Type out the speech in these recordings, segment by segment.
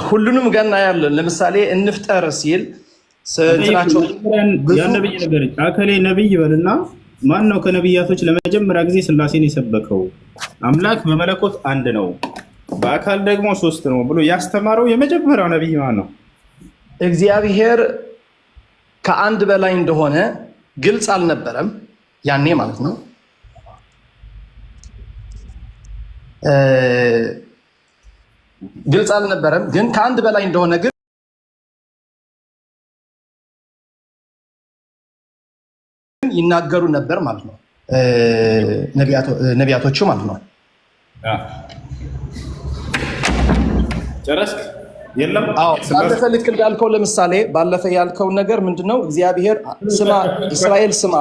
ሁሉንም ገና ያለን ለምሳሌ እንፍጠር ሲል እንትናቸው ያነብይ ነገር አከሌ ነብይ ይበልና ማን ነው ከነብያቶች ለመጀመሪያ ጊዜ ስላሴን የሰበከው? አምላክ በመለኮት አንድ ነው በአካል ደግሞ ሶስት ነው ብሎ ያስተማረው የመጀመሪያው ነብይ ማን ነው? እግዚአብሔር ከአንድ በላይ እንደሆነ ግልጽ አልነበረም ያኔ ማለት ነው። ግልጽ አልነበረም ግን ከአንድ በላይ እንደሆነ ግን ይናገሩ ነበር ማለት ነው። ነቢያቶቹ ማለት ነው። ጨረስክ? የለም። አዎ ባለፈ ልክ እንዳልከው ለምሳሌ ባለፈ ያልከው ነገር ምንድነው? እግዚአብሔር ስማ፣ እስራኤል ስማ።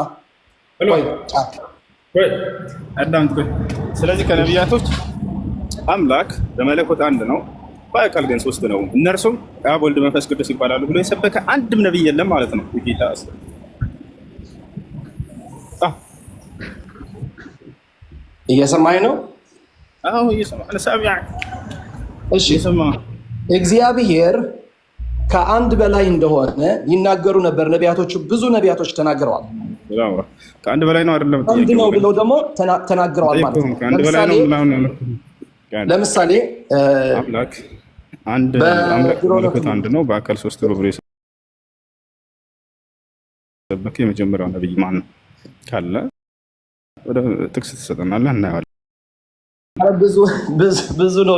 ስለዚህ ከነቢያቶች አምላክ በመለኮት አንድ ነው በአካል ግን ሶስት ነው። እነርሱም አብ ወልድ መንፈስ ቅዱስ ይባላሉ ብሎ የሰበከ አንድም ነብይ የለም ማለት ነው። ጌታ እየሰማኝ ነው? አዎ እየሰማኝ ነው። እሺ እግዚአብሔር ከአንድ በላይ እንደሆነ ይናገሩ ነበር ነቢያቶቹ። ብዙ ነቢያቶች ተናግረዋል። ከአንድ በላይ ነው አይደለም፣ አንድ ነው ብለው ደግሞ ተናግረዋል ማለት ነው። ለምሳሌ አምላክ አንድ አምላክ መለኮት አንድ ነው በአካል ሶስት ነው ብሎ የሰበከ የመጀመሪያው ነብይ ማን ነው ካለ ወደ ጥቅስ ትሰጠናለህ፣ እናየዋለን። ብዙ ነው።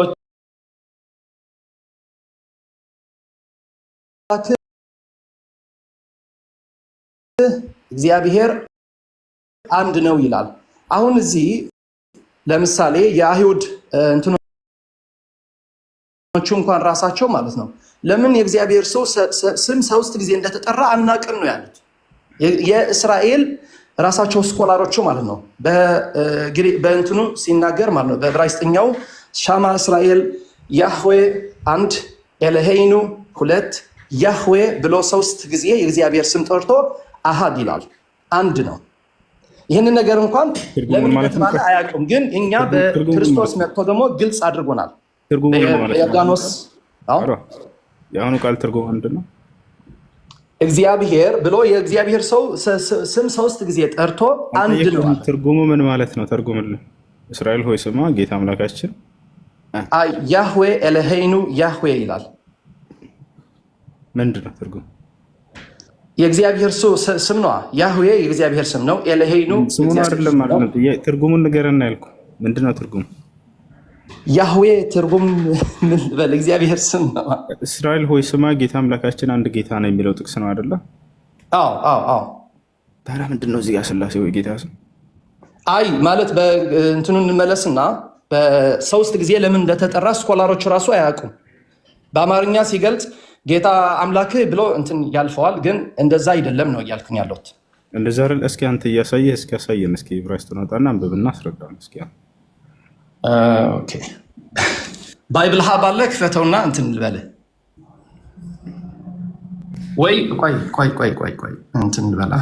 እግዚአብሔር አንድ ነው ይላል። አሁን እዚህ ለምሳሌ የአይሁድ እንትኖቹ እንኳን ራሳቸው ማለት ነው ለምን የእግዚአብሔር ሰው ስም ሶስት ጊዜ እንደተጠራ አናቅም ነው ያሉት። የእስራኤል ራሳቸው ስኮላሮቹ ማለት ነው በእንትኑ ሲናገር ማለት ነው በዕብራይስጥኛው ሻማ እስራኤል ያህዌ አንድ ኤለሄይኑ ሁለት ያህዌ ብሎ ሶስት ጊዜ የእግዚአብሔር ስም ጠርቶ አሃድ ይላል። አንድ ነው። ይህንን ነገር እንኳን ለምን እንደተባለ አያውቅም፣ ግን እኛ በክርስቶስ መጥቶ ደግሞ ግልጽ አድርጎናል። በዮርዳኖስ የአሁኑ ቃል ትርጉሙ ምንድን ነው? እግዚአብሔር ብሎ የእግዚአብሔር ሰው ስም ሶስት ጊዜ ጠርቶ አንድ ነው። ትርጉሙ ምን ማለት ነው? ተርጉምልን። እስራኤል ሆይ ስማ ጌታ አምላካችን ያህዌ ኤለሄይኑ ያህዌ ይላል። ምንድን ነው ትርጉሙ? የእግዚአብሔር ሰው ስም ነው። ያህዌ የእግዚአብሔር ስም ነው። ኤለሄይኑ ስሙን አይደለም ማለት ነው። ትርጉሙን ንገረና ያልኩ ምንድን ነው ትርጉሙ? ያህዌ ትርጉም ምን በል እግዚአብሔር ስም ነው። እስራኤል ሆይ ስማ ጌታ አምላካችን አንድ ጌታ ነው የሚለው ጥቅስ ነው አይደለ? አዎ አዎ አዎ። ታዲያ ምንድን ነው እዚህ ጋር ስላሴ ወይ ጌታ ስም? አይ ማለት በእንትኑ እንመለስና በሶስት ጊዜ ለምን እንደተጠራ ስኮላሮች ራሱ አያውቁም። በአማርኛ ሲገልጽ ጌታ አምላክ ብሎ እንትን ያልፈዋል፣ ግን እንደዛ አይደለም ነው እያልኩኝ ያለሁት። እንደዛ አይደል? እስኪ አንተ እያሳየህ እስኪ ያሳየን። እስኪ ዕብራይስጥ ነውጣና አንብብና አስረዳን እስኪ። ኦኬ ባይብል ሀብ አለ ክፈተውና እንትን ልበልህ ወይ? ቆይ እንትን ልበላ።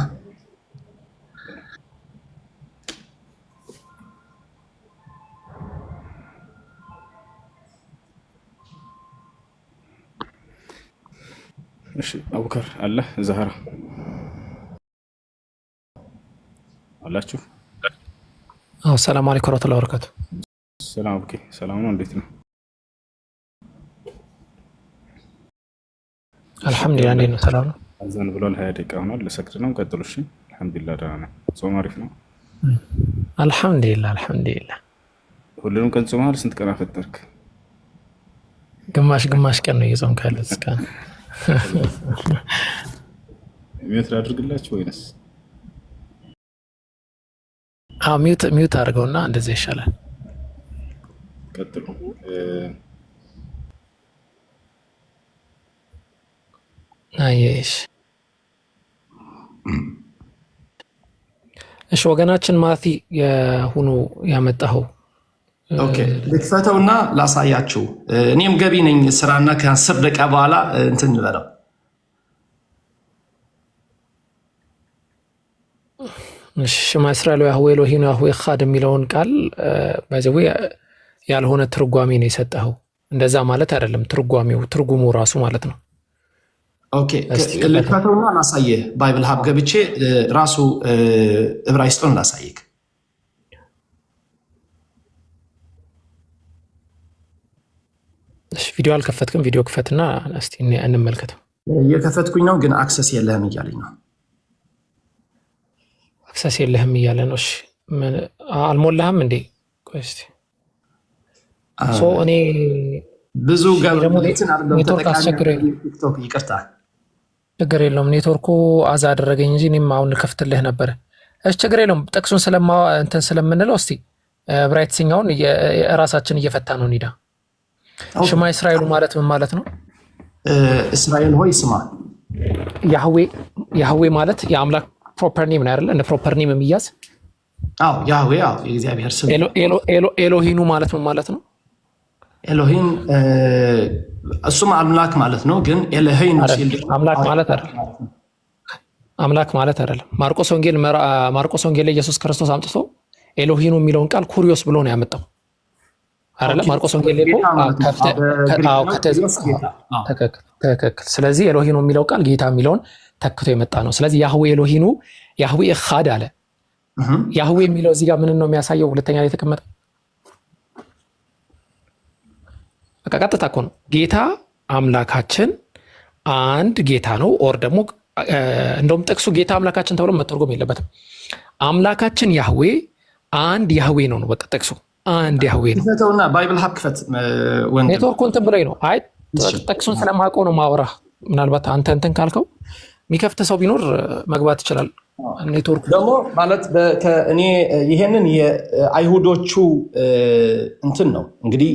እሺ አቡከር አለ ዛህራ አላችሁ? አዎ ሰላም አለይኩም ወራህመቱላሂ ወበረካቱ። ሰላም ኦኬ፣ ሰላም ነው። እንዴት ነው? አልሐምዱሊላህ። እንዴት ነው? ሰላም ነው። አዛን ብሏል። 20 ደቂቃ ሆኗል። ልሰግድ ነው። ቀጥሉ። እሺ አልሐምዱሊላህ ደህና ነኝ። ጾም አሪፍ ነው። አልሐምዱሊላህ። ሁሉንም ቀን ጾመሃል? ስንት ቀን አፈጠርክ? ግማሽ ቀን ነው እየጾምክ ያለው እስካሁን። ሚውት ላድርግላችሁ ወይንስ? ሚውት አድርገውና እንደዚህ ይሻላል። ቀጥሉ። አየሽ እሺ ወገናችን ማቲ የሁኑ ያመጣኸው ልክፈተውና ላሳያችሁ። እኔም ገቢ ነኝ ስራና ከ10 ደቂቃ በኋላ እንትን እንበለው። ሽማ እስራኤል ያህዌ ኤሎሂኑ ያህዌ ኻድ የሚለውን ቃል ባይዘው ያልሆነ ትርጓሜ ነው የሰጠኸው። እንደዛ ማለት አይደለም ትርጉሙ ራሱ ማለት ነው። ኦኬ ልከተውና ላሳየህ። ባይብል ሀብ ገብቼ ራሱ ዕብራይስጡን ላሳየህ። እሺ ቪዲዮ አልከፈትክም? ቪዲዮ ክፈትና እስቲ እንመልከተው። የከፈትኩኝ ነው ግን አክሰስ የለህም እያለኝ ነው። አክሰስ የለህም እያለ ነው። እሺ አልሞላህም እንዴ? ቆይ እስቲ እኔ ብዙ ገብነትን ኔትወርክ አስቸግረኝ። ቲክቶክ ይቅርታ፣ ችግር የለውም። ኔትወርኩ አዛ አደረገኝ እንጂ እኔም አሁን ልከፍትልህ ነበረ። እሺ ችግር የለውም። ጥቅሱን እንትን ስለምንለው እስቲ ብራይትኛውን ራሳችን እየፈታ ነው እንሂዳ። ሽማ እስራኤሉ ማለት ምን ማለት ነው? እስራኤል ሆይ ስማ። ያህዌ ማለት የአምላክ ፕሮፐር ኔም ነው አይደል? እንደ ፕሮፐር ኔም የሚያዝ አዎ፣ ያህዌ አዎ፣ የእግዚአብሔር ስም። ኤሎሂኑ ማለት ምን ማለት ነው? ኤሎሂን እሱም አምላክ ማለት ነው። ግን ኤሎሂን አምላክ ማለት አይደለም። አምላክ ማለት አይደለም። ማርቆስ ወንጌል ላይ ኢየሱስ ክርስቶስ አምጥቶ ኤሎሂኑ የሚለውን ቃል ኩሪዮስ ብሎ ነው ያመጣው አይደለም? ማርቆስ ወንጌል ላይ ትክክል። ስለዚህ ኤሎሂኑ የሚለው ቃል ጌታ የሚለውን ተክቶ የመጣ ነው። ስለዚህ ያህዌ ኤሎሂኑ ያህዌ ኻድ አለ። ያህዌ የሚለው እዚህ ጋር ምን ነው የሚያሳየው? ሁለተኛ ላይ የተቀመጠ በቃ ቀጥታ እኮ ነው። ጌታ አምላካችን አንድ ጌታ ነው። ኦር ደግሞ እንደውም ጥቅሱ ጌታ አምላካችን ተብሎ መተርጎም የለበትም። አምላካችን ያህዌ አንድ ያህዌ ነው። በቃ ጥቅሱ አንድ ያህዌ ነው። ክፈተውና ባይብል ሀብ ክፈት። ኔትወርኩ እንትን ብሎኝ ነው። አይ ጥቅሱን ስለማውቀው ነው ማወራህ። ምናልባት አንተ እንትን ካልከው የሚከፍት ሰው ቢኖር መግባት ይችላል። ኔትወርኩ ደግሞ ማለት እኔ ይሄንን የአይሁዶቹ እንትን ነው እንግዲህ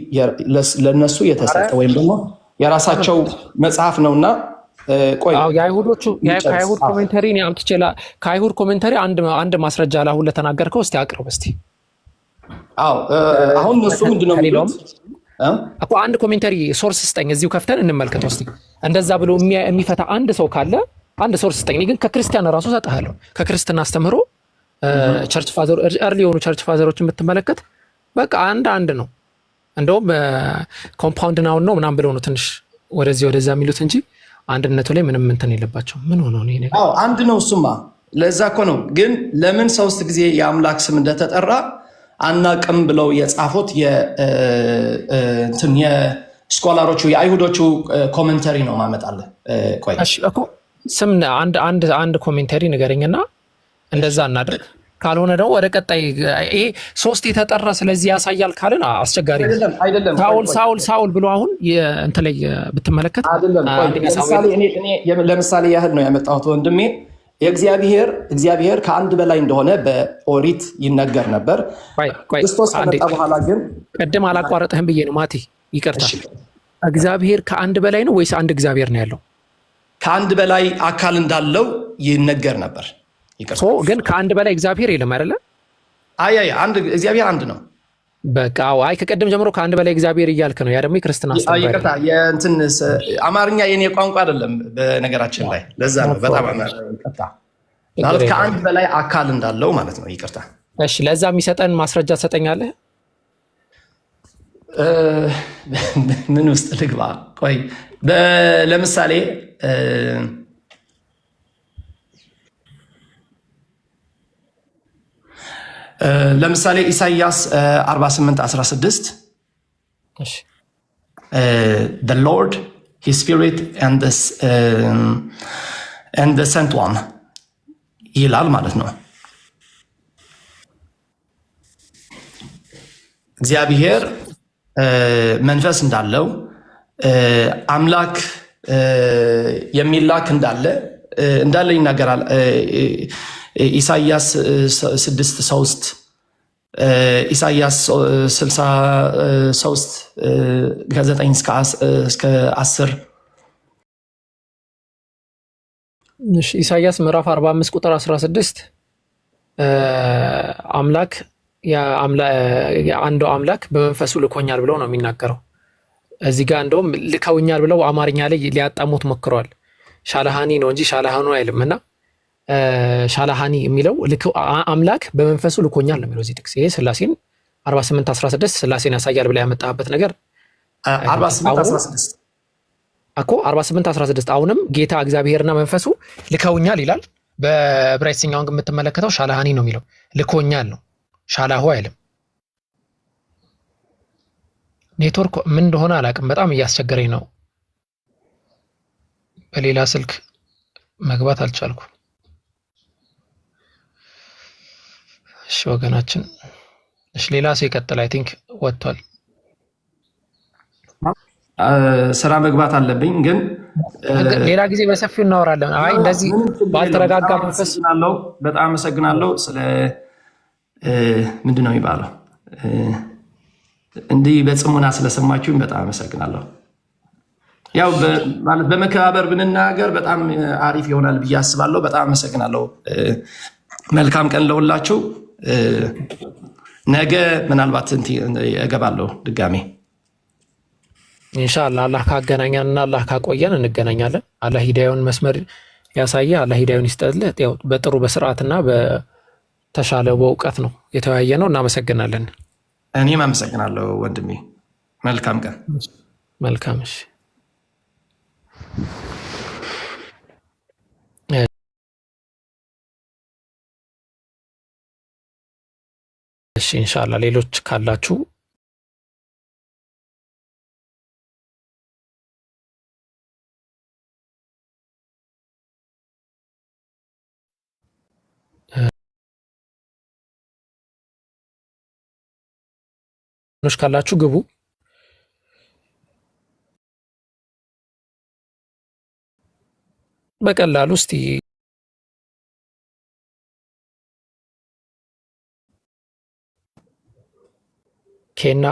ለነሱ የተሰጠ ወይም ደግሞ የራሳቸው መጽሐፍ ነውና ቆይ ከአይሁድ ኮሜንተሪ ከአይሁድ ኮሜንተሪ አንድ ማስረጃ ላሁን ለተናገርከው እስቲ አቅርብ እስቲ። አዎ አሁን እነሱ ምንድነው የሚሉት እኮ አንድ ኮሜንተሪ ሶርስ ስጠኝ፣ እዚሁ ከፍተን እንመልከተው እስቲ። እንደዛ ብሎ የሚፈታ አንድ ሰው ካለ አንድ ሶርስ ስጠኝ። ግን ከክርስቲያን ራሱ ሰጥሃለሁ። ከክርስትና አስተምህሮ ቸርች ፋዘር እርሊ የሆኑ ቸርች ፋዘሮችን ብትመለከት በቃ አንድ ነው። እንደውም ኮምፓውንድ ናውን ነው ምናምን ብለው ነው ትንሽ ወደዛ የሚሉት እንጂ አንድነቱ ላይ ምንም እንትን የለባቸው። ምን ሆኖ ነው ይሄ? አዎ አንድ ነው እሱማ። ለዛ እኮ ነው። ግን ለምን ሶስት ጊዜ የአምላክ ስም እንደተጠራ አናቅም ብለው የጻፉት የስኮላሮቹ የአይሁዶቹ ኮሜንተሪ ነው ማመጣለህ። ቆይ እኮ ስም አንድ ኮሜንተሪ ንገረኝና እንደዛ እናድርግ። ካልሆነ ደግሞ ወደ ቀጣይ ይሄ ሶስት የተጠራ ስለዚህ ያሳያል ካልን አስቸጋሪ አይደለም። ሳውል ብሎ አሁን እንትን ላይ ብትመለከት ለምሳሌ ያህል ነው ያመጣሁት ወንድሜ። እግዚአብሔር ከአንድ በላይ እንደሆነ በኦሪት ይነገር ነበር። ክርስቶስ ከመጣ በኋላ ግን ቅድም አላቋረጥህም ብዬ ነው ማቲ፣ ይቅርታ። እግዚአብሔር ከአንድ በላይ ነው ወይስ አንድ እግዚአብሔር ነው ያለው? ከአንድ በላይ አካል እንዳለው ይነገር ነበር። ግን ከአንድ በላይ እግዚአብሔር የለም አይደለ? አንድ እግዚአብሔር አንድ ነው። በቃ ከቀደም ጀምሮ ከአንድ በላይ እግዚአብሔር እያልክ ነው። ያ ደግሞ የክርስትና ይቅርታ፣ የእንትን አማርኛ የኔ ቋንቋ አይደለም በነገራችን ላይ። ለዛ ነው በጣም ይቅርታ። ማለት ከአንድ በላይ አካል እንዳለው ማለት ነው። ይቅርታ። እሺ፣ ለዛ የሚሰጠን ማስረጃ ትሰጠኛለህ? ምን ውስጥ ልግባ? ቆይ ለምሳሌ ኢሳይያስ 48:16 the Lord his spirit and the sent one ይላል ማለት ነው። እግዚአብሔር መንፈስ እንዳለው አምላክ የሚላክ እንዳለ ይናገራል። ኢሳይያስ 6:3 ኢሳይያስ 63 ከ9 እስከ 10 ኢሳይያስ ምዕራፍ 45 ቁጥር 16 አንዱ አምላክ በመንፈሱ ልኮኛል ብለው ነው የሚናገረው። እዚህ ጋር እንደውም ልከውኛል ብለው አማርኛ ላይ ሊያጣሙት ሞክረዋል። ሻለሃኒ ነው እንጂ ሻለሃኑ አይልም። እና ሻላሃኒ የሚለው አምላክ በመንፈሱ ልኮኛል ነው የሚለው እዚህ ጥቅስ። ይሄ ስላሴን 48:16 ስላሴን ያሳያል ብላ ያመጣበት ነገር 48:16 እኮ 48:16 አሁንም ጌታ እግዚአብሔርና መንፈሱ ልከውኛል ይላል። በዕብራይስጥኛውን ግን የምትመለከተው ሻላሃኒ ነው የሚለው ልኮኛል ነው፣ ሻላሁ አይልም። ኔትወርክ ምን እንደሆነ አላውቅም፣ በጣም እያስቸገረኝ ነው። በሌላ ስልክ መግባት አልቻልኩም። እሺ ወገናችን፣ እሺ ሌላ ሰው ይቀጥል። አይ ቲንክ ወጥቷል። ስራ መግባት አለብኝ፣ ግን ሌላ ጊዜ በሰፊው እናወራለን። አይ እንደዚህ ባልተረጋጋ መንፈስ በጣም አመሰግናለሁ። ስለ ምንድን ነው የሚባለው እንዲህ በጽሙና ስለሰማችሁኝ በጣም አመሰግናለሁ። ያው ማለት በመከባበር ብንናገር በጣም አሪፍ ይሆናል ብዬ አስባለሁ። በጣም አመሰግናለሁ። መልካም ቀን ለሁላችሁ። ነገ ምናልባት እገባለሁ ድጋሜ ኢንሻአላህ። አላህ ካገናኛንና አላህ ካቆየን እንገናኛለን። አላህ ሂዳዩን መስመር ያሳየ፣ አላህ ሂዳዩን ይስጠልህ። ያው በጥሩ በስርዓትና በተሻለ በእውቀት ነው የተወያየ ነው። እናመሰግናለን። እኔም አመሰግናለሁ ወንድሜ። መልካም ቀን። መልካም። እሺ እሺ ኢንሻአላህ ሌሎች ካላችሁ ካላችሁ ግቡ። በቀላሉ እስቲ ኬና